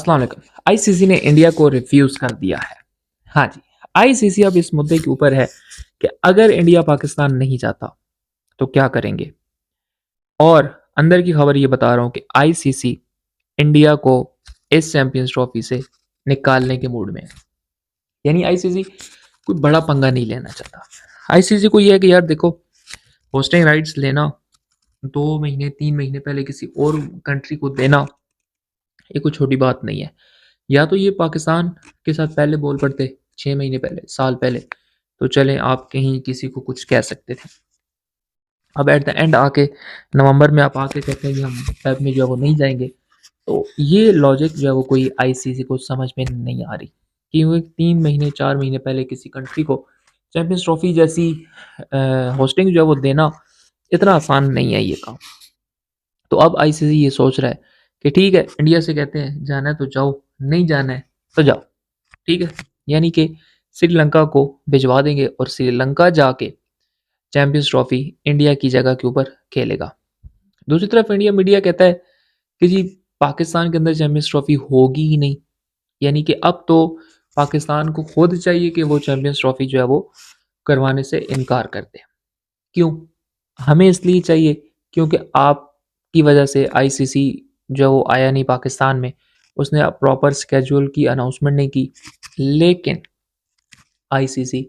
अस्सलाम वालेकुम। आईसीसी ने इंडिया को रिफ्यूज़ कर दिया है। हाँ जी, आईसीसी अब इस मुद्दे के ऊपर है कि अगर इंडिया पाकिस्तान नहीं जाता तो क्या करेंगे? और अंदर की खबर ये बता रहा हूँ कि आईसीसी इंडिया को इस चैंपियंस ट्रॉफी से निकालने के मूड में है। यानी आईसीसी कोई बड़ा पंगा नहीं लेना चाहता। आईसीसी को ये है कि यार देखो, होस्टिंग राइट्स लेना 2 महीने 3 महीने पहले किसी और कंट्री को देना, ये कोई छोटी बात नहीं है। या तो ये पाकिस्तान के साथ पहले बोल पड़ते 6 महीने पहले, साल पहले, तो चलें आप कहीं किसी को कुछ कह सकते थे। अब एट द एंड आके नवंबर में आप आके कहते हैं कि हम फेब में जो है वो नहीं जाएंगे, तो ये लॉजिक जो है वो कोई आईसीसी को समझ में नहीं आ रही कि वो 3 महीने 4 महीने पहले किसी कंट्री को चैंपियंस ट्रॉफी जैसी होस्टिंग जो है वो देना इतना आसान नहीं है ये काम। तो अब आईसीसी ये सोच रहा है कि ठीक है, इंडिया से कहते हैं जाना है तो जाओ, नहीं जाना है तो जाओ। ठीक है, यानी कि श्रीलंका को भिजवा देंगे और श्रीलंका जाके चैंपियंस ट्रॉफी इंडिया की जगह के ऊपर खेलेगा। दूसरी तरफ इंडिया मीडिया कहता है कि जी पाकिस्तान के अंदर चैंपियंस ट्रॉफी होगी ही नहीं। यानी कि अब तो पाकिस्तान को खुद चाहिए कि वो चैंपियंस ट्रॉफी जो है वो करवाने से इनकार कर दे। क्यों? हमें इसलिए चाहिए क्योंकि आपकी वजह से आईसीसी जो है वो आया नहीं पाकिस्तान में, उसने प्रॉपर स्केड्यूल की अनाउंसमेंट नहीं की। लेकिन आईसीसी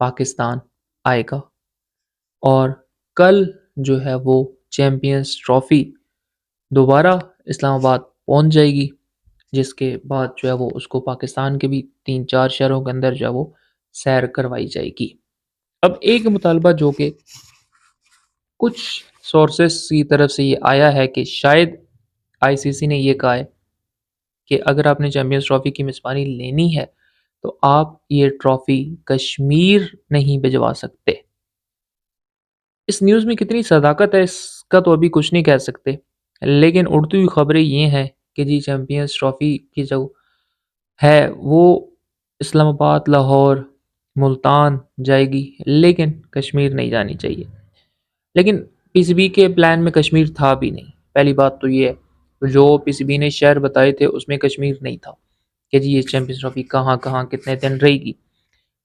पाकिस्तान आएगा और कल जो है वो चैंपियंस ट्रॉफी दोबारा इस्लामाबाद पहुंच जाएगी, जिसके बाद जो है वो उसको पाकिस्तान के भी 3-4 शहरों के अंदर जो है वो सैर करवाई जाएगी। अब एक मुतालबा जो कि कुछ सोर्सेस की तरफ से ये आया है कि शायद आईसीसी ने ये कहा है कि अगर आपने चैंपियंस ट्रॉफी की मेज़बानी लेनी है तो आप ये ट्रॉफी कश्मीर नहीं भिजवा सकते। इस न्यूज़ में कितनी सदाकत है इसका तो अभी कुछ नहीं कह सकते, लेकिन उड़ती हुई खबरें ये हैं कि जी चैंपियंस ट्रॉफी की जो है वो इस्लामाबाद, लाहौर, मुल्तान जाएगी, लेकिन कश्मीर नहीं जानी चाहिए। लेकिन पीसीबी के प्लान में कश्मीर था भी नहीं। पहली बात तो ये है, जो पीसीबी ने शहर बताए थे उसमें कश्मीर नहीं था कि जी ये चैंपियंस ट्रॉफी कहाँ कहाँ कितने दिन रहेगी।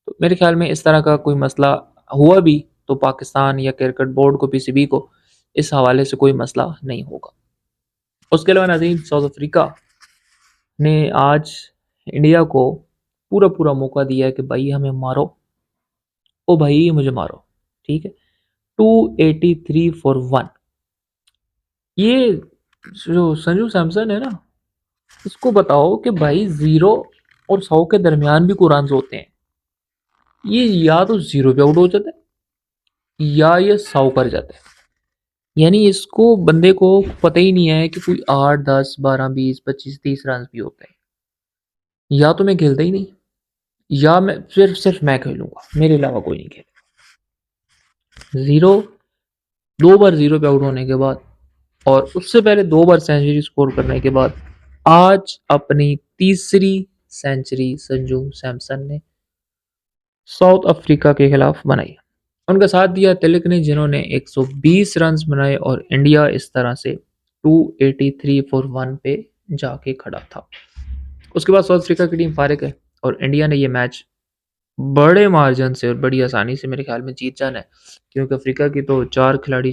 तो मेरे ख्याल में इस तरह का कोई मसला हुआ भी तो पाकिस्तान या क्रिकेट बोर्ड को, पीसीबी को इस हवाले से कोई मसला नहीं होगा। उसके अलावा नाज़रीन, साउथ अफ्रीका ने आज इंडिया को पूरा पूरा मौका दिया है कि भाई हमें मारो, ओ भाई मुझे मारो। ठीक है, 283 फॉर 1। ये जो संजू सैमसन है ना, इसको बताओ कि भाई 0 और 100 के दरमियान भी कुरान होते हैं। ये या तो 0 पे आउट हो जाता है या ये 100 कर जाता है। यानी इसको बंदे को पता ही नहीं है कि कोई 8 10 12 20 25 30 रन भी होते हैं। या तो मैं खेलता ही नहीं, या मैं सिर्फ मैं खेलूंगा, मेरे अलावा कोई नहीं खेलेगा। 0, 2 बार 0 पे आउट होने के बाद और उससे पहले 2 बार सेंचुरी स्कोर करने के बाद आज अपनी तीसरी सेंचुरी संजू सैमसन ने साउथ अफ्रीका के खिलाफ बनाई। उनका साथ दिया तिलक ने, जिन्होंने 120 रन बनाए और इंडिया इस तरह से 283 फॉर 1 पे जाके खड़ा था। उसके बाद साउथ अफ्रीका की टीम फारिग है और इंडिया ने ये मैच बड़े मार्जिन से और बड़ी आसानी से मेरे ख्याल में जीत जाना है, क्योंकि अफ्रीका की तो 4 खिलाड़ी